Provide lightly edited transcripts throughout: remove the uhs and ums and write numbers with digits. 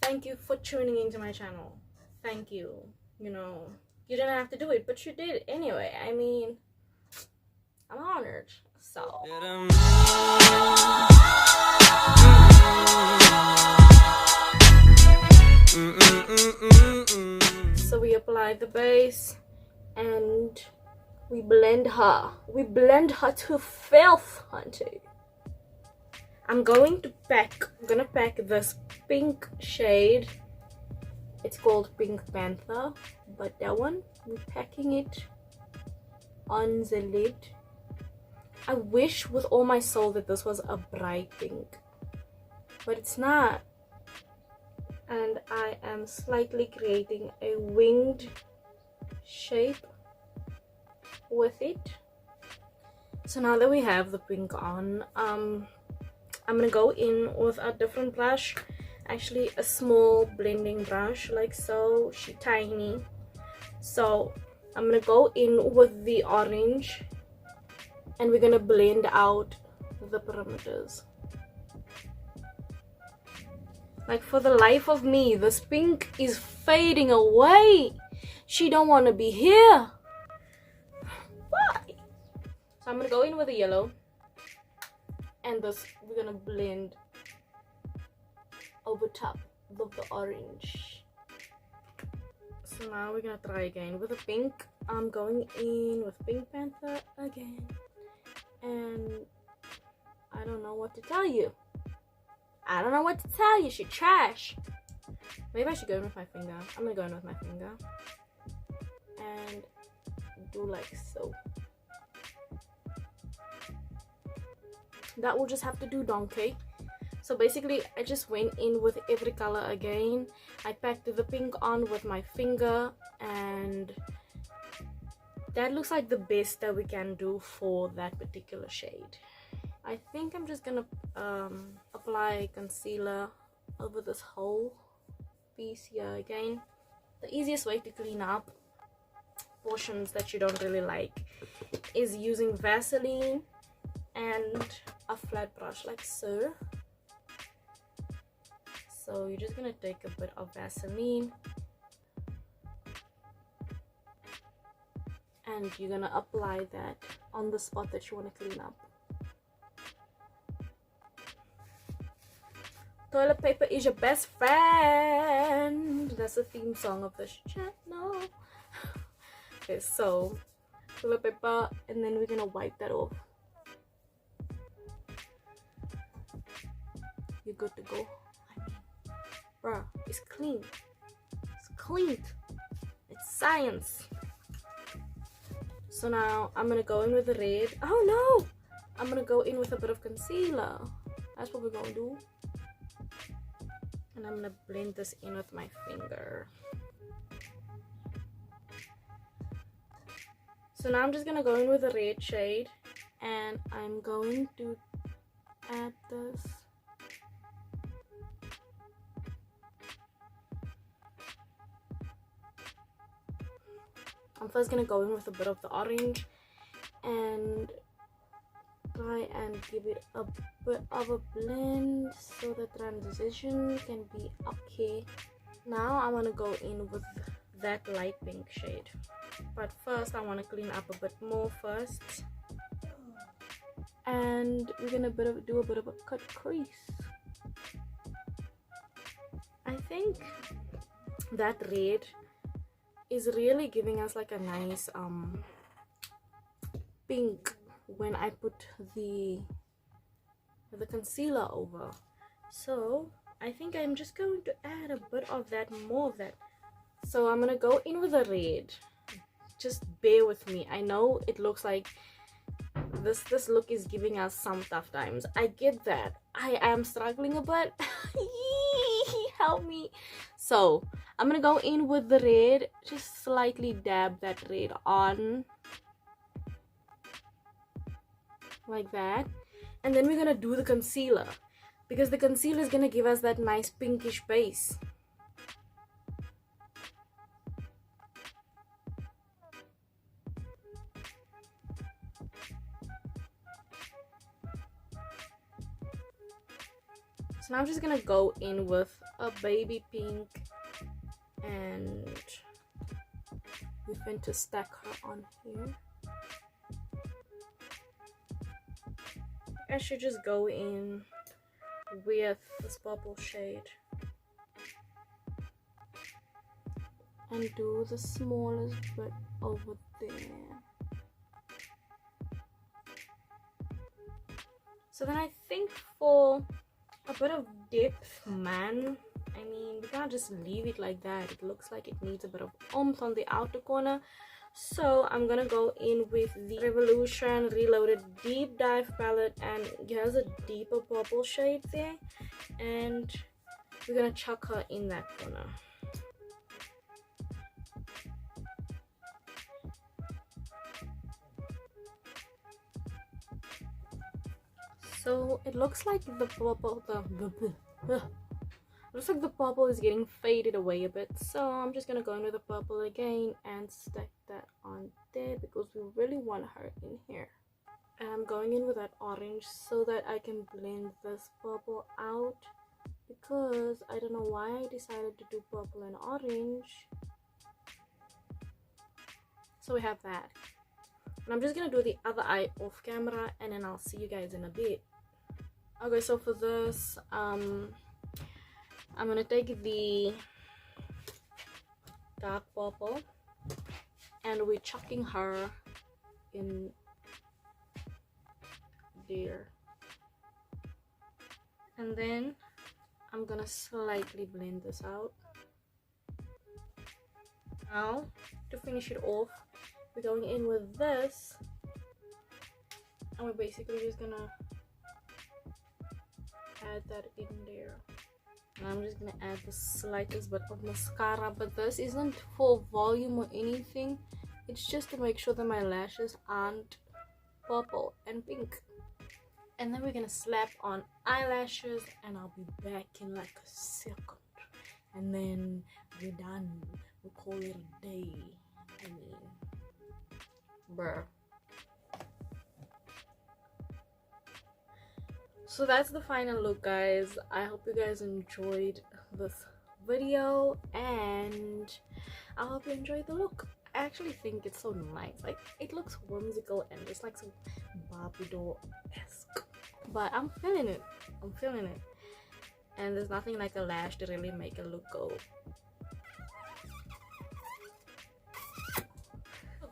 thank you for tuning into my channel. Thank you. You know, you didn't have to do it, but you did anyway. I mean, I'm honored. So we apply the base and we blend her. We blend her to filth, hunty. I'm gonna pack this pink shade. It's called Pink Panther, but that one, we're packing it on the lid. I wish with all my soul that this was a bright pink, but it's not. And I am slightly creating a winged shape with it. So now that we have the pink on, I'm gonna go in with a different brush, actually a small blending brush like so. She's tiny, so I'm gonna go in with the orange and we're gonna blend out the perimeters. Like, for the life of me, this pink is fading away. She don't want to be here. Why? So I'm gonna go in with the yellow, and this we're gonna blend over top of the orange. So now we're gonna try again with the pink. I'm going in with Pink Panther again, and I don't know what to tell you. I don't know what to tell you. She trash. Maybe I should go in with my finger. I'm gonna go in with my finger and do like so. That will just have to do, donkey. So basically I just went in with every color again. I packed the pink on with my finger, and that looks like the best that we can do for that particular shade. I think I'm just gonna apply concealer over this whole piece here again. The easiest way to clean up portions that you don't really like is using Vaseline and a flat brush like so. So you're just gonna take a bit of Vaseline and you're gonna apply that on the spot that you want to clean up. Toilet paper is your best friend. That's the theme song of this channel. Okay, so toilet paper, and then we're gonna wipe that off. You're good to go. I mean, bruh, it's clean. It's clean. It's science. So now I'm gonna go in with the red. Oh no! I'm gonna go in with a bit of concealer. That's what we're gonna do. And I'm gonna blend this in with my finger. So now I'm just gonna go in with the red shade, and I'm going to add this. I'm first gonna go in with a bit of the orange and try and give it a bit of a blend so the transition can be okay. Now I want to go in with that light pink shade, but first I want to clean up a bit more first, and we're gonna do a bit of a cut crease. I think that red is really giving us like a nice pink when I put the concealer over. So I think I'm just going to add a bit of that, more of that. So I'm gonna go in with a red. Just bear with me. I know it looks like this look is giving us some tough times. I get that. I am struggling a bit. Help me. So I'm gonna go in with the red, just slightly dab that red on like that, and then we're gonna do the concealer, because the concealer is gonna give us that nice pinkish base. So now I'm just gonna go in with a baby pink, and we're going to stack her on here. I should just go in with this purple shade and do the smallest bit over there. So then I think for a bit of depth, man, I mean, we can't just leave it like that. It looks like it needs a bit of oomph on the outer corner. So I'm gonna go in with the Revolution Reloaded Deep Dive palette, and it has a deeper purple shade there, and we're gonna chuck her in that corner. So it looks like the purple, looks like the purple is getting faded away a bit, so I'm just gonna go in with the purple again and stack that on there because we really want her in here. And I'm going in with that orange so that I can blend this purple out, because I don't know why I decided to do purple and orange. So we have that, and I'm just gonna do the other eye off camera, and then I'll see you guys in a bit. Okay, so for this I'm gonna take the dark purple, and we're chucking her in there, and then I'm gonna slightly blend this out. Now to finish it off, we're going in with this, and we're basically just gonna add that in there. And I'm just gonna add the slightest bit of mascara, but this isn't for volume or anything, it's just to make sure that my lashes aren't purple and pink. And then we're gonna slap on eyelashes, and I'll be back in like a second, and then we're done. We'll call it a day. I mean, bruh. So that's the final look, guys. I hope you guys enjoyed this video, and I hope you enjoyed the look. I actually think it's so nice. Like, it looks whimsical and just like some Barbie doll-esque, but I'm feeling it. I'm feeling it. And there's nothing like a lash to really make a look go.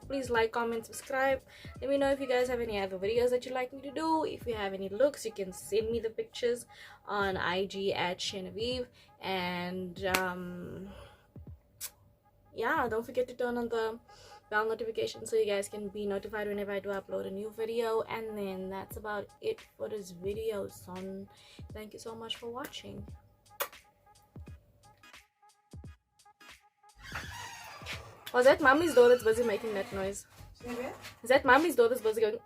Please like, comment, subscribe. Let me know if you guys have any other videos that you'd like me to do. If you have any looks, you can send me the pictures on IG at Genevieve. And yeah, don't forget to turn on the bell notification so you guys can be notified whenever I do upload a new video. And then that's about it for this video, son. Thank you so much for watching. Was that mommy's door that's busy making that noise? Is that mommy's door that's busy going?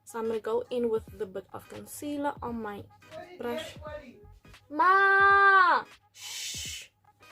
So I'm gonna go in with the bit of concealer on my brush. Ma! Shh.